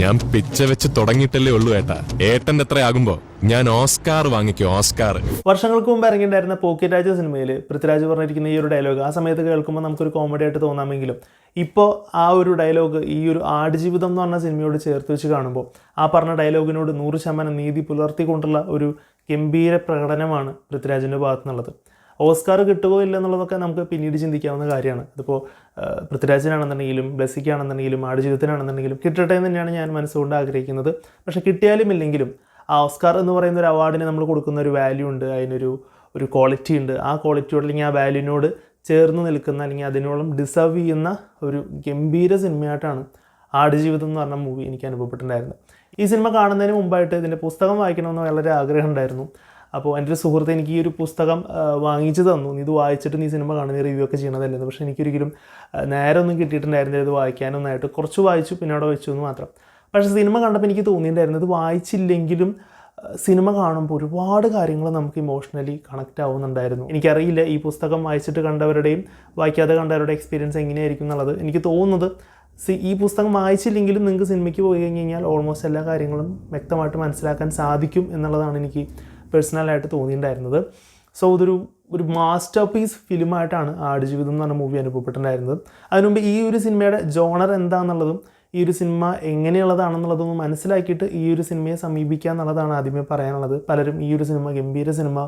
ഞാൻ പിച്ച വെച്ച് തുടങ്ങിയിട്ടല്ലേ ഉള്ളൂ ഏട്ടാ. ഏട്ടൻ്റെ എത്ര ആകുമ്പോ ഞാൻ ഓസ്കാർ വാങ്ങിക്കും, ഓസ്കാർ. വർഷങ്ങൾക്ക് മുമ്പ് ഇറങ്ങിയിട്ടുണ്ടായിരുന്ന പോക്കറ്റ് രാജ സിനിമയിൽ പൃഥ്വിരാജ് പറഞ്ഞിരിക്കുന്ന ഈ ഒരു ഡയലോഗ് ആ സമയത്ത് കേൾക്കുമ്പോൾ നമുക്കൊരു കോമഡി ആയിട്ട് തോന്നാമെങ്കിലും ഇപ്പോൾ ആ ഒരു ഡയലോഗ് ഈ ഒരു ആടുജീവിതം എന്ന് പറഞ്ഞ സിനിമയോട് ചേർത്ത് വെച്ച് കാണുമ്പോൾ ആ പറഞ്ഞ ഡയലോഗിനോട് 100% നീതി പുലർത്തിക്കൊണ്ടുള്ള ഒരു ഗംഭീര പ്രകടനമാണ് പൃഥ്വിരാജിൻ്റെ ഭാഗത്തു നിന്നുള്ളത്. ഓസ്കാർ കിട്ടുകയോ ഇല്ല എന്നുള്ളതൊക്കെ നമുക്ക് പിന്നീട് ചിന്തിക്കാവുന്ന കാര്യമാണ്. അതിപ്പോൾ പൃഥ്വിരാജിനാണെന്നുണ്ടെങ്കിലും ബ്ലെസ്സിക്കാണെന്നുണ്ടെങ്കിലും ആടുജീവിതത്തിനാണെന്നുണ്ടെങ്കിലും കിട്ടട്ടെ എന്ന് തന്നെയാണ് ഞാൻ മനസ്സുകൊണ്ട് ആഗ്രഹിക്കുന്നത്. പക്ഷേ കിട്ടിയാലും ഇല്ലെങ്കിലും ആ ഓസ്കാർ എന്ന് പറയുന്ന ഒരു അവാർഡിന് നമ്മൾ കൊടുക്കുന്ന ഒരു വാല്യൂ ഉണ്ട്, അതിനൊരു ക്വാളിറ്റി ഉണ്ട്. ആ ക്വാളിറ്റിയോട് അല്ലെങ്കിൽ ആ വാല്യൂവിനോട് ചേർന്ന് നിൽക്കുന്ന അല്ലെങ്കിൽ അതിനോളം ഡിസർവ് ചെയ്യുന്ന ഒരു ഗംഭീര സിനിമയായിട്ടാണ് ആടുജീവിതം എന്ന് പറഞ്ഞ മൂവി എനിക്ക് അനുഭവപ്പെട്ടിട്ടുണ്ടായിരുന്നത്. ഈ സിനിമ കാണുന്നതിന് മുമ്പായിട്ട് ഇതിൻ്റെ പുസ്തകം വായിക്കണമെന്ന് വളരെ ആഗ്രഹം ഉണ്ടായിരുന്നു. അപ്പോൾ എൻ്റെ ഒരു സുഹൃത്ത് എനിക്ക് ഈ ഒരു പുസ്തകം വാങ്ങിച്ചു തന്നു. നീ ഇത് വായിച്ചിട്ട് നീ സിനിമ കാണുന്ന റിവ്യൂ ഒക്കെ ചെയ്യണതല്ലെന്ന്. പക്ഷേ എനിക്കൊരിക്കലും നേരെ ഒന്നും കിട്ടിയിട്ടുണ്ടായിരുന്നില്ല ഇത് വായിക്കാനൊന്നായിട്ട്. കുറച്ച് വായിച്ചു, പിന്നെ അവിടെ വെച്ചു എന്ന് മാത്രം. പക്ഷേ സിനിമ കണ്ടപ്പോൾ എനിക്ക് തോന്നിയിട്ടുണ്ടായിരുന്നു ഇത് വായിച്ചില്ലെങ്കിലും സിനിമ കാണുമ്പോൾ ഒരുപാട് കാര്യങ്ങൾ നമുക്ക് ഇമോഷണലി കണക്റ്റ് ആവുന്നുണ്ടായിരുന്നു. എനിക്കറിയില്ല ഈ പുസ്തകം വായിച്ചിട്ട് കണ്ടവരുടെയും വായിക്കാതെ കണ്ടവരുടെ എക്സ്പീരിയൻസ് എങ്ങനെയായിരിക്കും എന്നുള്ളത്. എനിക്ക് തോന്നുന്നത് ഈ പുസ്തകം വായിച്ചില്ലെങ്കിലും നിങ്ങൾക്ക് സിനിമയ്ക്ക് പോയി കഴിഞ്ഞ് കഴിഞ്ഞാൽ ഓൾമോസ്റ്റ് എല്ലാ കാര്യങ്ങളും വ്യക്തമായിട്ട് മനസ്സിലാക്കാൻ സാധിക്കും എന്നുള്ളതാണ് എനിക്ക് പേഴ്സണലായിട്ട് തോന്നിയിട്ടുണ്ടായിരുന്നത്. സോ ഒരു മാസ്റ്റർ പീസ് ഫിലിമായിട്ടാണ് ആടുജീവിതം എന്ന് പറഞ്ഞ മൂവി അനുഭവപ്പെട്ടിട്ടുണ്ടായിരുന്നത്. അതിനുമുമ്പ് ഈ ഒരു സിനിമയുടെ ജോണർ എന്താണെന്നുള്ളതും ഈ ഒരു സിനിമ എങ്ങനെയുള്ളതാണെന്നുള്ളതൊന്നും മനസ്സിലാക്കിയിട്ട് ഈ ഒരു സിനിമയെ സമീപിക്കുക എന്നുള്ളതാണ് ആദ്യമേ പറയാനുള്ളത്. പലരും ഈ ഒരു സിനിമ ഗംഭീര സിനിമ,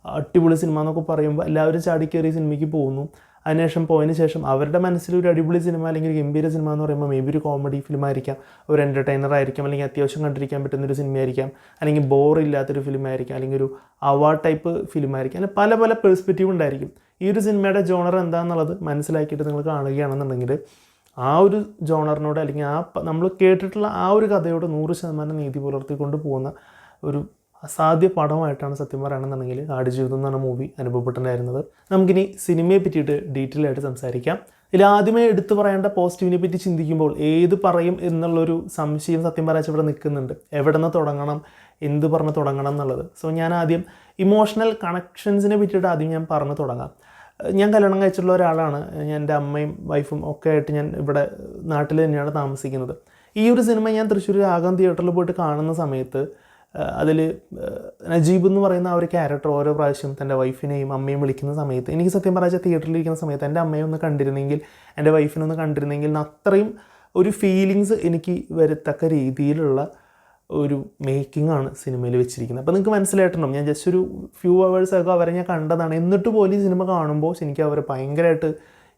അടിപൊളി സിനിമ എന്നൊക്കെ പറയുമ്പോൾ എല്ലാവരും ചാടിക്കയറി സിനിമയ്ക്ക് പോകുന്നു. അതിനുശേഷം പോയതിന് ശേഷം അവരുടെ മനസ്സിലൊരു അടിപൊളി സിനിമ അല്ലെങ്കിൽ ഗംഭീര സിനിമ എന്ന് പറയുമ്പോൾ മേ ബി ഒരു കോമഡി ഫിലിമായിരിക്കാം, ഒരു എൻ്റർടൈനർ ആയിരിക്കാം, അല്ലെങ്കിൽ അത്യാവശ്യം കണ്ടിരിക്കാൻ പറ്റുന്നൊരു സിനിമയായിരിക്കാം, അല്ലെങ്കിൽ ബോറില്ലാത്തൊരു ഫിലിമായിരിക്കാം, അല്ലെങ്കിൽ ഒരു അവാർഡ് ടൈപ്പ് ഫിലിമായിരിക്കാം. അങ്ങനെ പല പല പെർസ്പെക്റ്റീവ് ഉണ്ടായിരിക്കും. ഈ ഒരു സിനിമയുടെ ജോണർ എന്താണെന്നുള്ളത് മനസ്സിലാക്കിയിട്ട് നിങ്ങൾ കാണുകയാണെന്നുണ്ടെങ്കിൽ ആ ഒരു ജോണറിനോട് അല്ലെങ്കിൽ നമ്മൾ കേട്ടിട്ടുള്ള ആ ഒരു കഥയോട് 100% നീതി പുലർത്തിക്കൊണ്ട് പോകുന്ന ഒരു അസാധ്യ പടമായിട്ടാണ് സത്യം പറയുകയാണെന്നുണ്ടെങ്കിൽ ആടുജീവിതം എന്ന് പറഞ്ഞ മൂവി അനുഭവപ്പെട്ടിട്ടുണ്ടായിരുന്നത്. നമുക്കിനി സിനിമയെ പറ്റിയിട്ട് ഡീറ്റെയിൽ ആയിട്ട് സംസാരിക്കാം. ഇതിൽ ആദ്യമേ എടുത്തു പറയേണ്ട പോസിറ്റീവിനെ പറ്റി ചിന്തിക്കുമ്പോൾ ഏത് പറയും എന്നുള്ളൊരു സംശയം സത്യം പറയാൻ ഇവിടെ നിൽക്കുന്നുണ്ട്. എവിടെ നിന്ന് തുടങ്ങണം, എന്ത് പറഞ്ഞ് തുടങ്ങണം എന്നുള്ളത്. സോ ഞാൻ ആദ്യം ഇമോഷണൽ കണക്ഷൻസിനെ പറ്റിയിട്ട് ആദ്യം ഞാൻ പറഞ്ഞു തുടങ്ങാം. ഞാൻ കല്യാണം കഴിച്ചിട്ടുള്ള ഒരാളാണ്. ഞാൻ എൻ്റെ അമ്മയും വൈഫും ഒക്കെ ആയിട്ട് ഞാൻ ഇവിടെ നാട്ടിൽ തന്നെയാണ് താമസിക്കുന്നത്. ഈ ഒരു സിനിമ ഞാൻ തൃശ്ശൂർ രാഗം തിയേറ്ററിൽ പോയിട്ട് കാണുന്ന സമയത്ത് അതിൽ നജീബ് എന്ന് പറയുന്ന ആ ഒരു ക്യാരക്ടർ ഓരോ പ്രാവശ്യം തൻ്റെ വൈഫിനെയും അമ്മയും വിളിക്കുന്ന സമയത്ത് എനിക്ക് സത്യം പറഞ്ഞാൽ തിയേറ്ററിലിരിക്കുന്ന സമയത്ത് എൻ്റെ അമ്മയെ ഒന്ന് കണ്ടിരുന്നെങ്കിൽ, എൻ്റെ വൈഫിനൊന്ന് കണ്ടിരുന്നെങ്കിൽ അത്രയും ഒരു ഫീലിങ്സ് എനിക്ക് വരത്തക്ക രീതിയിലുള്ള ഒരു മേക്കിംഗ് ആണ് സിനിമയിൽ വെച്ചിരിക്കുന്നത്. അപ്പോൾ നിങ്ങൾക്ക് മനസ്സിലായിട്ടുണ്ടാവും, ഞാൻ ജസ്റ്റ് ഒരു ഫ്യൂ അവേഴ്സൊക്കെ അവരെ ഞാൻ കണ്ടതാണ്. എന്നിട്ട് പോലും ഈ സിനിമ കാണുമ്പോൾ എനിക്ക് അവരെ ഭയങ്കരമായിട്ട്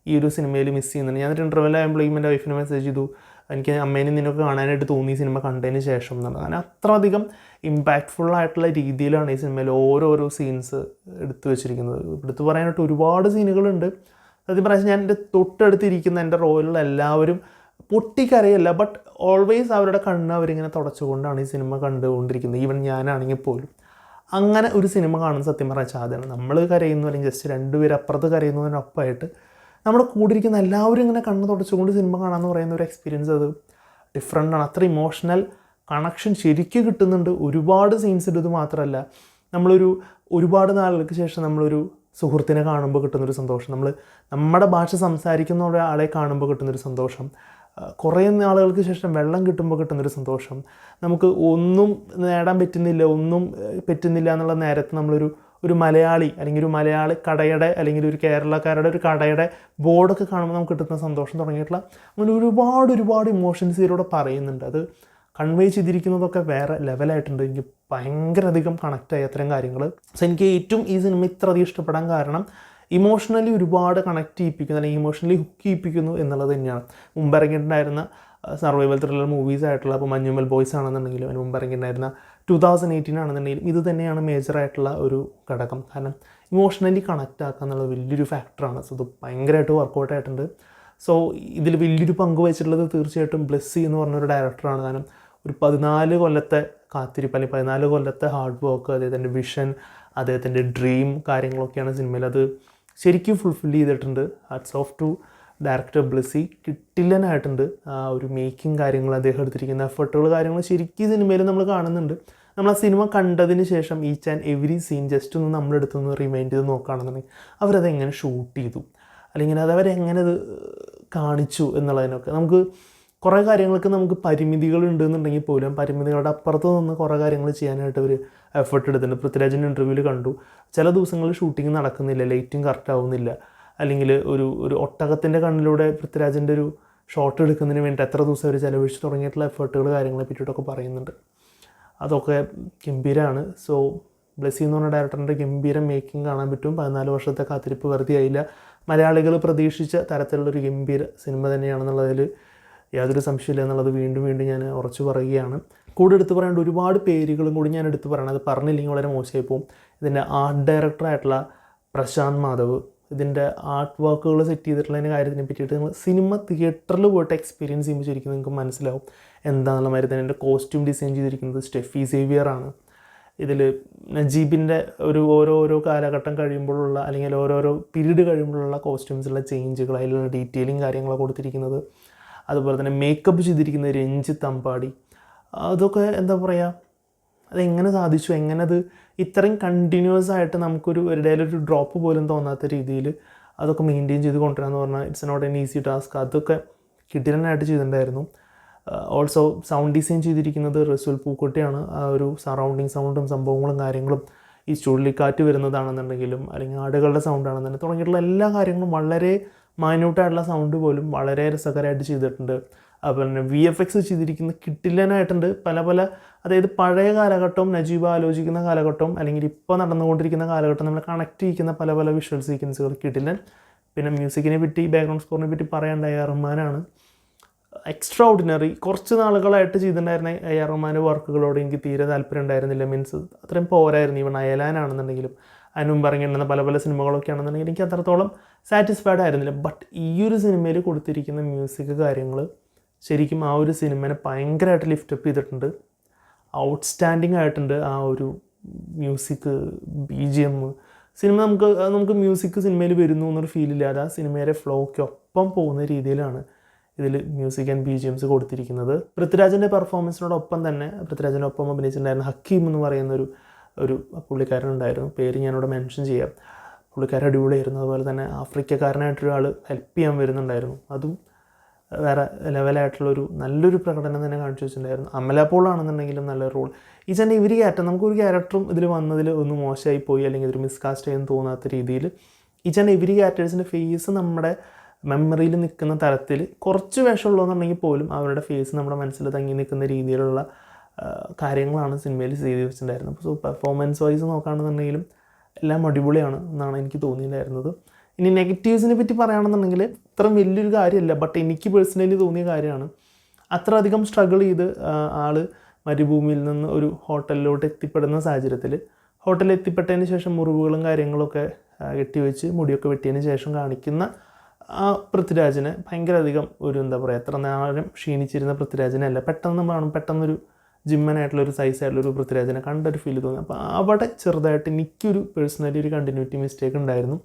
ഈ ഒരു സിനിമയിൽ മിസ് ചെയ്യുന്നുണ്ട്. ഞാനൊരു ഇൻ്റർവെൽ ആകുമ്പോൾ എൻ്റെ വൈഫിനെ മെസ്സേജ് ചെയ്തു, എനിക്ക് അമ്മേനെ നിന്നൊക്കെ കാണാനായിട്ട് തോന്നി ഈ സിനിമ കണ്ടതിന് ശേഷം എന്നുള്ളത്. അങ്ങനെ അത്രയധികം ഇമ്പാക്റ്റ്ഫുള്ളായിട്ടുള്ള രീതിയിലാണ് ഈ സിനിമയിൽ ഓരോരോ സീൻസ് എടുത്തു വെച്ചിരിക്കുന്നത്. എടുത്തു പറയാനായിട്ട് ഒരുപാട് സീനുകളുണ്ട്. സത്യം പറയാൻ ഞാൻ എൻ്റെ തൊട്ടടുത്തിരിക്കുന്ന എൻ്റെ റോയിലുള്ള എല്ലാവരും പൊട്ടിക്കരയല്ല, ബട്ട് ഓൾവേസ് അവരുടെ കണ്ണ് അവരിങ്ങനെ തുടച്ചുകൊണ്ടാണ് ഈ സിനിമ കണ്ടുകൊണ്ടിരിക്കുന്നത്. ഈവൻ ഞാനാണെങ്കിൽ പോലും അങ്ങനെ ഒരു സിനിമ കാണുന്ന സത്യം പറയാൻ സാധ്യതയാണ്. നമ്മൾ കരയുന്നു അല്ലെങ്കിൽ ജസ്റ്റ് രണ്ടുപേർ അപ്പുറത്ത് കരയുന്നതിനൊപ്പമായിട്ട് നമ്മുടെ കൂടെ ഇരിക്കുന്ന എല്ലാവരും ഇങ്ങനെ കണ്ണ് തുടച്ചുകൊണ്ട് സിനിമ കാണാമെന്ന് പറയുന്ന ഒരു എക്സ്പീരിയൻസ് അത് ഡിഫറെൻ്റാണ്. അത്ര ഇമോഷണൽ കണക്ഷൻ ശരിക്കും കിട്ടുന്നുണ്ട്. ഒരുപാട് സീൻസ് ഇത് മാത്രമല്ല, ഒരുപാട് നാളുകൾക്ക് ശേഷം നമ്മളൊരു സുഹൃത്തിനെ കാണുമ്പോൾ കിട്ടുന്നൊരു സന്തോഷം, നമ്മുടെ ഭാഷ സംസാരിക്കുന്ന ഒരാളെ കാണുമ്പോൾ കിട്ടുന്നൊരു സന്തോഷം, കുറേ നാളുകൾക്ക് ശേഷം വെള്ളം കിട്ടുമ്പോൾ കിട്ടുന്നൊരു സന്തോഷം, നമുക്ക് ഒന്നും നേടാൻ പറ്റുന്നില്ല എന്നുള്ള നേരത്ത് ഒരു മലയാളി അല്ലെങ്കിൽ ഒരു മലയാളി കടയുടെ അല്ലെങ്കിൽ ഒരു കേരളക്കാരുടെ ഒരു കടയുടെ ബോർഡൊക്കെ കാണുമ്പോൾ നമുക്ക് കിട്ടുന്ന സന്തോഷം തുടങ്ങിയിട്ടുള്ള അങ്ങനെ ഒരുപാട് ഇമോഷൻസ് ഇതിലൂടെ പറയുന്നുണ്ട്. അത് കൺവേ ചെയ്തിരിക്കുന്നതൊക്കെ വേറെ ലെവലായിട്ടുണ്ട്. എനിക്ക് ഭയങ്കര അധികം കണക്റ്റായി അത്തരം കാര്യങ്ങൾ. സോ എനിക്ക് ഏറ്റവും ഈ സിനിമ ഇത്ര അധികം ഇഷ്ടപ്പെടാൻ കാരണം ഇമോഷണലി ഒരുപാട് കണക്ട് ചെയ്യിപ്പിക്കുന്നു അല്ലെങ്കിൽ ഇമോഷണലി ഹുക്ക് ചെയ്യിപ്പിക്കുന്നു എന്നുള്ളത് തന്നെയാണ്. മുമ്പ് ഇറങ്ങിയിട്ടുണ്ടായിരുന്ന സർവൈവൽ ത്രില്ലർ മൂവീസ് ആയിട്ടുള്ള ഇപ്പോൾ മഞ്ഞുമൽ ബോയ്സ് ആണെന്നുണ്ടെങ്കിലും അതിന് മുമ്പ് ഇറങ്ങിയിട്ടുണ്ടായിരുന്ന 2018 ആണെന്നുണ്ടെങ്കിലും ഇത് തന്നെയാണ് മേജറായിട്ടുള്ള ഒരു ഘടകം. കാരണം ഇമോഷണലി കണക്റ്റ് ആക്കുക എന്നുള്ളത് വലിയൊരു ഫാക്ടറാണ്. സോ ഇത് ഭയങ്കരമായിട്ട് വർക്കൗട്ട് ആയിട്ടുണ്ട്. സോ ഇതിൽ വലിയൊരു പങ്ക് വഹിച്ചിട്ടുള്ളത് തീർച്ചയായിട്ടും ബ്ലെസ്സി എന്ന് പറഞ്ഞൊരു ഡയറക്ടറാണ്. കാരണം ഒരു 14 കൊല്ലത്തെ കാത്തിരിപ്പ് അല്ലെങ്കിൽ 14 കൊല്ലത്തെ ഹാർഡ് വർക്ക്, അദ്ദേഹത്തിൻ്റെ വിഷൻ, അദ്ദേഹത്തിൻ്റെ ഡ്രീം കാര്യങ്ങളൊക്കെയാണ് സിനിമയിൽ. അത് ശരിക്കും ഫുൾഫിൽ ചെയ്തിട്ടുണ്ട്. Hats off to director Blessy. കിട്ടില്ലനായിട്ടുണ്ട് ആ ഒരു മേക്കിംഗ് കാര്യങ്ങൾ, അദ്ദേഹം എടുത്തിരിക്കുന്ന എഫർട്ടുകൾ കാര്യങ്ങൾ ശരിക്കും സിനിമയിൽ നമ്മൾ കാണുന്നുണ്ട്. നമ്മൾ ആ സിനിമ കണ്ടതിന് ശേഷം each and every scene just ഒന്ന് നമ്മളെടുത്തൊന്ന് റിമൈൻഡ് ചെയ്ത് നോക്കുകയാണെന്നുണ്ടെങ്കിൽ അവരതെങ്ങനെ ഷൂട്ട് ചെയ്തു അല്ലെങ്കിൽ അതവരെങ്ങനെ അത് കാണിച്ചു എന്നുള്ളതിനൊക്കെ നമുക്ക് കുറേ കാര്യങ്ങൾക്ക് നമുക്ക് പരിമിതികൾ ഉണ്ടെന്നുണ്ടെങ്കിൽ പോലും പരിമിതികളുടെ അപ്പുറത്ത് നിന്ന് കുറേ കാര്യങ്ങൾ ചെയ്യാനായിട്ട് അവർ എഫേർട്ട് എടുത്തിട്ടുണ്ട്. പൃഥ്വിരാജിൻ്റെ ഇൻ്റർവ്യൂവിൽ കണ്ടു, ചില ദിവസങ്ങളിൽ ഷൂട്ടിംഗ് നടക്കുന്നില്ല, ലൈറ്റിംഗ് കറക്റ്റ് ആവുന്നില്ല, അല്ലെങ്കിൽ ഒരു ഒട്ടകത്തിൻ്റെ കണ്ണിലൂടെ പൃഥ്വിരാജിൻ്റെ ഒരു ഷോട്ട് എടുക്കുന്നതിന് വേണ്ടി എത്ര ദിവസം അവർ ചിലവഴിച്ച് തുടങ്ങിയിട്ടുള്ള എഫേർട്ടുകൾ കാര്യങ്ങളെ പറ്റിയിട്ടൊക്കെ പറയുന്നുണ്ട്. അതൊക്കെ ഗംഭീരമാണ്. സോ ബ്ലെസ്സി എന്ന് പറഞ്ഞ ഡയറക്ടറിൻ്റെ ഗംഭീര മേക്കിംഗ് കാണാൻ പറ്റും. 14 വർഷത്തെ കാത്തിരിപ്പ് വെറുതെ ആയില്ല. മലയാളികൾ പ്രതീക്ഷിച്ച തരത്തിലുള്ളൊരു ഗംഭീര സിനിമ തന്നെയാണെന്നുള്ളതിൽ യാതൊരു സംശയമില്ല എന്നുള്ളത് വീണ്ടും വീണ്ടും ഞാൻ ഉറച്ചു പറയുകയാണ്. കൂടെ എടുത്ത് പറയേണ്ട ഒരുപാട് പേരുകളും കൂടി ഞാൻ എടുത്ത് പറയണം, അത് പറഞ്ഞില്ലെങ്കിൽ വളരെ മോശമായി പോകും. ഇതിൻ്റെ ആർട്ട് ഡയറക്ടറായിട്ടുള്ള പ്രശാന്ത് മാധവ്, ഇതിൻ്റെ ആർട്ട് വർക്കുകൾ സെറ്റ് ചെയ്തിട്ടുള്ളതിൻ്റെ കാര്യത്തിനെ പറ്റിയിട്ട് നിങ്ങൾ സിനിമ തിയേറ്ററിൽ പോയിട്ട് എക്സ്പീരിയൻസ് ചെയ്യുമ്പോൾ ശരിക്കും നിങ്ങൾക്ക് മനസ്സിലാവും എന്താണെന്നുള്ള മാതിരി തന്നെ. എൻ്റെ കോസ്റ്റ്യൂം ഡിസൈൻ ചെയ്തിരിക്കുന്നത് സ്റ്റെഫി സേവിയറാണ്. ഇതിൽ നജീബിൻ്റെ ഓരോ കാലഘട്ടം കഴിയുമ്പോഴുള്ള അല്ലെങ്കിൽ ഓരോരോ പീരീഡ് കഴിയുമ്പോഴുള്ള കോസ്റ്റ്യൂംസിലുള്ള ചേഞ്ചുകൾ, അതിലുള്ള ഡീറ്റെയിലിങ് കാര്യങ്ങളൊക്കെ കൊടുത്തിരിക്കുന്നത്. അതുപോലെ തന്നെ മേക്കപ്പ് ചെയ്തിരിക്കുന്നത് രഞ്ജിത്ത് അമ്പാടി. അതൊക്കെ എന്താ പറയുക, അതെങ്ങനെ സാധിച്ചു, എങ്ങനെ അത് ഇത്രയും കണ്ടിന്യൂസ് ആയിട്ട് നമുക്കൊരു ഇടയിലൊരു ഡ്രോപ്പ് പോലും തോന്നാത്ത രീതിയിൽ അതൊക്കെ മെയിൻറ്റെയിൻ ചെയ്ത് കൊണ്ടുവരാമെന്ന് പറഞ്ഞാൽ it's not an easy task. അതൊക്കെ കിടിലനായിട്ട് ചെയ്തിട്ടുണ്ടായിരുന്നു. ഓൾസോ സൗണ്ട് ഡിസൈൻ ചെയ്തിരിക്കുന്നത് റസൂൽ പൂക്കോട്ടിയാണ്. ആ ഒരു സറൗണ്ടിങ് സൗണ്ടും സംഭവങ്ങളും കാര്യങ്ങളും, ഈ ചുഴലിക്കാറ്റ് വരുന്നതാണെന്നുണ്ടെങ്കിലും അല്ലെങ്കിൽ ആടുകളുടെ സൗണ്ട് ആണെന്നുണ്ടെങ്കിൽ തുടങ്ങിയിട്ടുള്ള എല്ലാ കാര്യങ്ങളും വളരെ മൈന്യൂട്ടായിട്ടുള്ള സൗണ്ട് പോലും വളരെ രസകരമായിട്ട് ചെയ്തിട്ടുണ്ട്. അതുപോലെ തന്നെ VFX ചെയ്തിരിക്കുന്ന കിടിലനായിട്ടുണ്ട്. പല അതായത് പഴയ കാലഘട്ടവും നജീബ് ആലോചിക്കുന്ന കാലഘട്ടവും അല്ലെങ്കിൽ ഇപ്പോൾ നടന്നുകൊണ്ടിരിക്കുന്ന കാലഘട്ടം നമ്മൾ കണക്ട് ചെയ്യിക്കുന്ന പല വിഷ്വൽ സീക്വൻസുകൾ കിടിലൻ. പിന്നെ മ്യൂസിക്കിനെ പറ്റി, ബാക്ക്ഗ്രൗണ്ട് സ്കോറിനെ പറ്റി പറയേണ്ട AR റഹ്മാനാണ്. Extra ordinary. കുറച്ച് നാളുകളായിട്ട് ചെയ്തിട്ടുണ്ടായിരുന്ന AR റഹ്മാൻ്റെ വർക്കുകളോട് എനിക്ക് തീരെ താല്പര്യം ഉണ്ടായിരുന്നില്ല. മീൻസ് അത്രയും പോരായിരുന്നു. ഈവൺ അയലാനാണെന്നുണ്ടെങ്കിലും അതിന് മുമ്പ് ഇറങ്ങിയിട്ടുള്ള പല സിനിമകളൊക്കെ ആണെന്നുണ്ടെങ്കിൽ എനിക്ക് അത്രത്തോളം സാറ്റിസ്ഫൈഡ് ആയിരുന്നില്ല. ബട്ട് ഈ ഒരു സിനിമയിൽ കൊടുത്തിരിക്കുന്ന മ്യൂസിക് കാര്യങ്ങൾ ശരിക്കും ആ ഒരു സിനിമനെ ഭയങ്കരമായിട്ട് ലിഫ്റ്റപ്പ് ചെയ്തിട്ടുണ്ട്. ഔട്ട്സ്റ്റാൻഡിങ് ആയിട്ടുണ്ട് ആ ഒരു മ്യൂസിക്, BGM. സിനിമ നമുക്ക് മ്യൂസിക് സിനിമയിൽ വരുന്നു എന്നൊരു ഫീലില്ലാതെ ആ സിനിമയുടെ ഫ്ലോയ്ക്കൊപ്പം പോകുന്ന രീതിയിലാണ് ഇതിൽ മ്യൂസിക് ആൻഡ് BGMs കൊടുത്തിരിക്കുന്നത്. പൃഥ്വിരാജിൻ്റെ പെർഫോമൻസിനോടൊപ്പം തന്നെ പൃഥ്വിരാജിൻ്റെ ഒപ്പം അഭിനയിച്ചിട്ടുണ്ടായിരുന്ന ഹക്കീം എന്ന് പറയുന്ന ഒരു പുള്ളിക്കാരനുണ്ടായിരുന്നു. പേര് ഞാനിവിടെ മെൻഷൻ ചെയ്യാം. പുള്ളിക്കാരൻ അടിപൊളിയായിരുന്നു. അതുപോലെ തന്നെ ആഫ്രിക്കക്കാരനായിട്ടൊരാൾ ഹെൽപ്പ് ചെയ്യാൻ വരുന്നുണ്ടായിരുന്നു. അതും വേറെ ലെവലായിട്ടുള്ളൊരു നല്ലൊരു പ്രകടനം തന്നെ കാണിച്ചു വെച്ചിട്ടുണ്ടായിരുന്നു. അമല പോളാണെന്നുണ്ടെങ്കിലും നല്ല റോൾ. ഈ തന്നെ ഇവർ നമുക്കൊരു ക്യാരക്ടറും ഇതിൽ വന്നതിൽ ഒന്ന് മോശമായി പോയി അല്ലെങ്കിൽ ഒരു മിസ്കാസ്റ്റ് ചെയ്യാൻ തോന്നാത്ത രീതിയിൽ ഈ തന്നെ ഇവർ ക്യാരക്ടേഴ്സിൻ്റെ ഫേസ് നമ്മുടെ മെമ്മറിയിൽ നിൽക്കുന്ന തരത്തിൽ കുറച്ച് വേഷമുള്ളതെന്നുണ്ടെങ്കിൽ പോലും അവരുടെ ഫേസ് നമ്മുടെ മനസ്സിൽ തങ്ങി നിൽക്കുന്ന രീതിയിലുള്ള കാര്യങ്ങളാണ് സിനിമയിൽ ചെയ്ത് വെച്ചിട്ടുണ്ടായിരുന്നത്. സോ പെർഫോമൻസ് വൈസ് നോക്കുകയാണെന്നുണ്ടെങ്കിലും എല്ലാം അടിപൊളിയാണ് എന്നാണ് എനിക്ക് തോന്നിയിട്ടുണ്ടായിരുന്നത്. ഇനി നെഗറ്റീവ്സിനെ പറ്റി പറയുകയാണെന്നുണ്ടെങ്കിൽ ഇത്ര വലിയൊരു കാര്യമല്ല, ബട്ട് എനിക്ക് പേഴ്സണലി തോന്നിയ കാര്യമാണ്. അത്ര അധികം സ്ട്രഗിൾ ചെയ്ത് ആൾ മരുഭൂമിയിൽ നിന്ന് ഒരു ഹോട്ടലിലോട്ട് എത്തിപ്പെടുന്ന സാഹചര്യത്തിൽ ഹോട്ടലിൽ എത്തിപ്പെട്ടതിന് ശേഷം മുറിവുകളും കാര്യങ്ങളൊക്കെ കെട്ടിവെച്ച് മുടിയൊക്കെ വെട്ടിയതിന് ശേഷം കാണിക്കുന്ന ആ പൃഥ്വിരാജിനെ ഭയങ്കര ഒരു എന്താ പറയുക, എത്ര നേരം ക്ഷീണിച്ചിരുന്ന പൃഥ്വിരാജിനല്ല പെട്ടെന്ന് കാണും, പെട്ടെന്നൊരു ജിമ്മനായിട്ടുള്ളൊരു സൈസായിട്ടുള്ളൊരു പൃഥ്വിരാജിനെ കണ്ടൊരു ഫീൽ തോന്നി. അപ്പോൾ അവിടെ ചെറുതായിട്ട് എനിക്കൊരു പേഴ്സണലി ഒരു കണ്ടിന്യൂറ്റി മിസ്റ്റേക്ക് ഉണ്ടായിരുന്നു.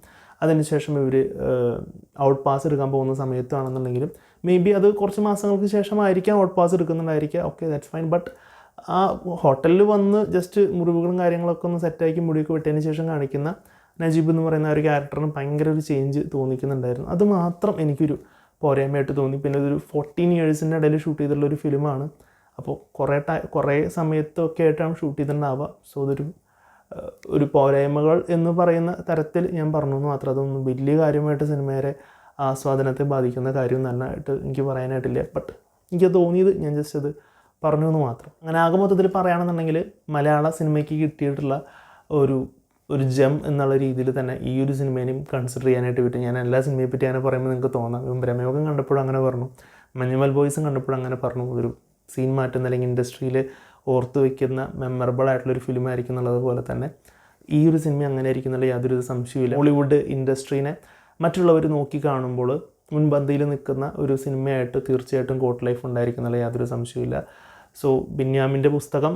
അതിനുശേഷം ഇവർ ഔട്ട് പാസ് എടുക്കാൻ പോകുന്ന സമയത്താണെന്നുണ്ടെങ്കിലും മേ ബി അത് കുറച്ച് മാസങ്ങൾക്ക് ശേഷമായിരിക്കാം ഔട്ട് പാസ് എടുക്കുന്നുണ്ടായിരിക്കാം. Okay, that's fine. ബട്ട് ആ ഹോട്ടലിൽ വന്ന് ജസ്റ്റ് മുറിവുകളും കാര്യങ്ങളൊക്കെ ഒന്ന് സെറ്റാക്കി മുടിയൊക്കെ വെട്ടതിന് ശേഷം കാണിക്കുന്ന നജീബ് എന്ന് പറയുന്ന ഒരു ക്യാരക്ടറിന് ഭയങ്കര ഒരു ചേഞ്ച് തോന്നിക്കുന്നുണ്ടായിരുന്നു. അത് മാത്രം എനിക്കൊരു പോരായ്മയായിട്ട് തോന്നി. പിന്നെ ഇതൊരു 14 ഇയേഴ്സിൻ്റെ ഇടയിൽ ഷൂട്ട് ചെയ്തിട്ടുള്ളൊരു ഫിലിമാണ്. അപ്പോൾ കുറേ സമയത്തൊക്കെ ആയിട്ടാണ് ഷൂട്ട് ചെയ്തിട്ടുണ്ടാവുക. സോ ഒരു പോരായ്മകൾ എന്ന് പറയുന്ന തരത്തിൽ ഞാൻ പറഞ്ഞു എന്ന് മാത്രം. അതൊന്നും വലിയ കാര്യമായിട്ട് സിനിമയുടെ ആസ്വാദനത്തെ ബാധിക്കുന്ന കാര്യം നന്നായിട്ട് എനിക്ക് പറയാനായിട്ടില്ല. ബട്ട് എനിക്ക് തോന്നിയത് ഞാൻ ജസ്റ്റ് അത് പറഞ്ഞു എന്ന് മാത്രം. അങ്ങനെ ആകെ മൊത്തത്തിൽ പറയുകയാണെന്നുണ്ടെങ്കിൽ മലയാള സിനിമയ്ക്ക് കിട്ടിയിട്ടുള്ള ഒരു ജം എന്നുള്ള രീതിയിൽ തന്നെ ഈ ഒരു സിനിമേനെയും കൺസിഡർ ചെയ്യാനായിട്ട് പറ്റും. ഞാൻ എല്ലാ സിനിമയെ പറ്റി അങ്ങനെ പറയുമ്പോൾ നിങ്ങൾക്ക് തോന്നാം. ബ്രഹ്മയോഗം കണ്ടപ്പോഴും അങ്ങനെ പറഞ്ഞു, മഞ്ഞുമൽ ബോയ്സും കണ്ടപ്പോഴും അങ്ങനെ പറഞ്ഞു. ഒരു സീൻ മാറ്റുന്ന അല്ലെങ്കിൽ ഇൻഡസ്ട്രിയിൽ ഓർത്ത് വയ്ക്കുന്ന മെമ്മറബിൾ ആയിട്ടുള്ളൊരു ഫിലിം ആയിരിക്കും എന്നുള്ളതുപോലെ തന്നെ ഈ ഒരു സിനിമ അങ്ങനെ ആയിരിക്കും എന്നുള്ള യാതൊരു സംശയമില്ല. ഹോളിവുഡ് ഇൻഡസ്ട്രീനെ മറ്റുള്ളവർ നോക്കി കാണുമ്പോൾ മുൻപന്തിയിൽ നിൽക്കുന്ന ഒരു സിനിമയായിട്ട് തീർച്ചയായിട്ടും കോട്ട് ലൈഫ് ഉണ്ടായിരിക്കും എന്നുള്ള യാതൊരു സംശയമില്ല. സോ ബെന്യാമിൻ്റെ പുസ്തകം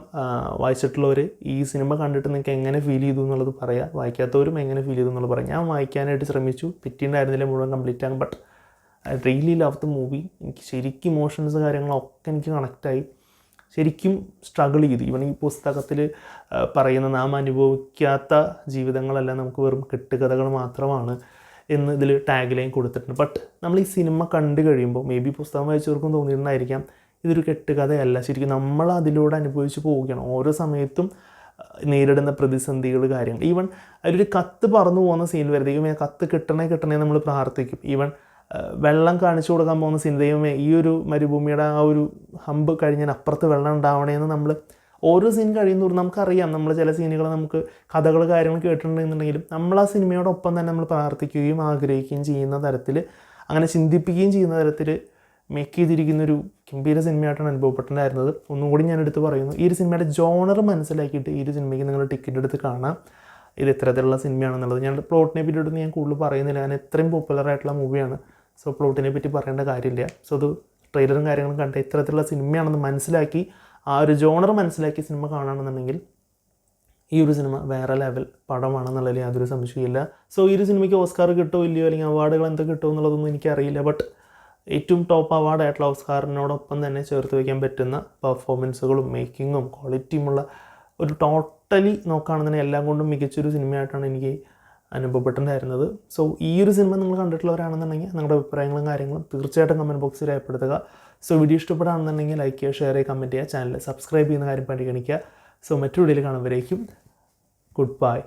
വായിച്ചിട്ടുള്ളവർ ഈ സിനിമ കണ്ടിട്ട് നിങ്ങൾക്ക് എങ്ങനെ ഫീൽ ചെയ്തു എന്നുള്ളത് പറയാം. വായിക്കാത്തവരും എങ്ങനെ ഫീൽ ചെയ്തു എന്നുള്ളത് പറയാം. ഞാൻ വായിക്കാനായിട്ട് ശ്രമിച്ചു, പറ്റിയിട്ടുണ്ടായിരുന്നില്ല മുഴുവൻ കംപ്ലീറ്റ് ആകും. But I really love the movie. എനിക്ക് ശരിക്കും ഇമോഷൻസ് കാര്യങ്ങളൊക്കെ എനിക്ക് കണക്റ്റായി, ശരിക്കും സ്ട്രഗിൾ ചെയ്തു. ഈവൻ ഈ പുസ്തകത്തിൽ പറയുന്ന നാം അനുഭവിക്കാത്ത ജീവിതങ്ങളെല്ലാം നമുക്ക് വെറും കെട്ടുകഥകൾ മാത്രമാണ്. എന്ന് ഇതിൽ ടാഗ് ലൈൻ കൊടുത്തിട്ടുണ്ട്. ബട്ട് നമ്മൾ ഈ സിനിമ കണ്ടു കഴിയുമ്പോൾ മേ ബി പുസ്തകം വായിച്ചവർക്കും തോന്നിയിട്ടുണ്ടായിരിക്കാം ഇതൊരു കെട്ടുകഥയല്ല, ശരിക്കും നമ്മൾ അതിലൂടെ അനുഭവിച്ച് പോവുകയാണ്. ഓരോ സമയത്തും നേരിടുന്ന പ്രതിസന്ധികൾ, കാര്യങ്ങൾ. ഈവൻ അതിലൊരു കത്ത് പറന്നു പോകുന്ന സീൻ വരെ ദൈവമേ കത്ത് കിട്ടണേ നമ്മൾ പ്രാർത്ഥിക്കും. ഈവൻ വെള്ളം കാണിച്ചു കൊടുക്കാൻ പോകുന്ന സീൻ, ദൈവമേ ഈ ഒരു മരുഭൂമിയുടെ ആ ഒരു ഹമ്പ് കഴിഞ്ഞാൽ അപ്പുറത്ത് വെള്ളം ഉണ്ടാവണേ എന്ന് നമ്മൾ ഓരോ സീൻ കഴിയുന്നതോറും നമുക്കറിയാം. നമ്മൾ ചില സീനുകൾ നമുക്ക് കഥകൾ കാര്യങ്ങൾ കേട്ടിട്ടുണ്ടെന്നുണ്ടെങ്കിലും നമ്മൾ ആ സിനിമയോടൊപ്പം തന്നെ നമ്മൾ പ്രാർത്ഥിക്കുകയും ആഗ്രഹിക്കുകയും ചെയ്യുന്ന തരത്തിൽ, അങ്ങനെ ചിന്തിപ്പിക്കുകയും ചെയ്യുന്ന തരത്തിൽ മേക്ക് ചെയ്തിരിക്കുന്നൊരു ഗംഭീര സിനിമയായിട്ടാണ് അനുഭവപ്പെട്ടിട്ടുണ്ടായിരുന്നത്. ഒന്നും കൂടി ഞാൻ എടുത്ത് പറയുന്നു, ഈ ഒരു സിനിമയുടെ ജോണർ മനസ്സിലാക്കിയിട്ട് ഈ ഒരു സിനിമയ്ക്ക് നിങ്ങൾ ടിക്കറ്റ് എടുത്ത് കാണാം. ഇത് എത്തരത്തിലുള്ള സിനിമയാണെന്നുള്ളത് ഞാൻ പ്ലോട്ടിനെ പറ്റിയിട്ട് ഞാൻ കൂടുതൽ പറയുന്നില്ല, ഞാൻ എത്രയും പോപ്പുലറായിട്ടുള്ള മൂവിയാണ്. സോ പ്ലോട്ടിനെ പറ്റി പറയേണ്ട കാര്യമില്ല. സോ അത് ട്രെയിലറും കാര്യങ്ങളും കണ്ട് ഇത്തരത്തിലുള്ള സിനിമയാണെന്ന് മനസ്സിലാക്കി ആ ഒരു ജോണർ മനസ്സിലാക്കി സിനിമ കാണുകയാണെന്നുണ്ടെങ്കിൽ ഈ ഒരു സിനിമ വേറെ ലെവൽ പടമാണെന്നുള്ളതിൽ യാതൊരു സംശയമില്ല. സോ ഈ ഒരു സിനിമയ്ക്ക് ഓസ്കാർ കിട്ടുമോ ഇല്ലയോ, അല്ലെങ്കിൽ അവാർഡുകൾ എന്തൊക്കെ കിട്ടുമോ എന്നുള്ളതൊന്നും എനിക്കറിയില്ല. ബട്ട് ഏറ്റവും ടോപ്പ് അവാർഡായിട്ടുള്ള ഓസ്കാറിനോടൊപ്പം തന്നെ ചേർത്ത് വയ്ക്കാൻ പറ്റുന്ന പെർഫോമൻസുകളും മേക്കിങ്ങും ക്വാളിറ്റിയുമുള്ള ഒരു ടോട്ടലി നോക്കുകയാണെന്നുണ്ടെങ്കിൽ എല്ലാം കൊണ്ടും മികച്ചൊരു സിനിമയായിട്ടാണ് എനിക്ക് അനുഭവപ്പെട്ടിട്ടുണ്ടായിരുന്നത്. സോ ഈ ഒരു സിനിമ നിങ്ങൾ കണ്ടിട്ടുള്ളവരാണെന്നുണ്ടെങ്കിൽ നിങ്ങളുടെ അഭിപ്രായങ്ങളും കാര്യങ്ങളും തീർച്ചയായിട്ടും കമൻറ്റ് ബോക്സിൽ രേഖപ്പെടുത്തുക. സോ വീഡിയോ ഇഷ്ടപ്പെടുകയാണെന്നുണ്ടെങ്കിൽ ലൈക്ക് ചെയ്യുക, ഷെയർ ചെയ്യുക, കമൻറ്റ് ചെയ്യുക, ചാനൽ സബ്സ്ക്രൈബ് ചെയ്യുന്ന കാര്യം പരിഗണിക്കുക. സോ മറ്റൊരു വീഡിയോയിൽ കാണുമ്പോഴേക്കും ഗുഡ് ബൈ.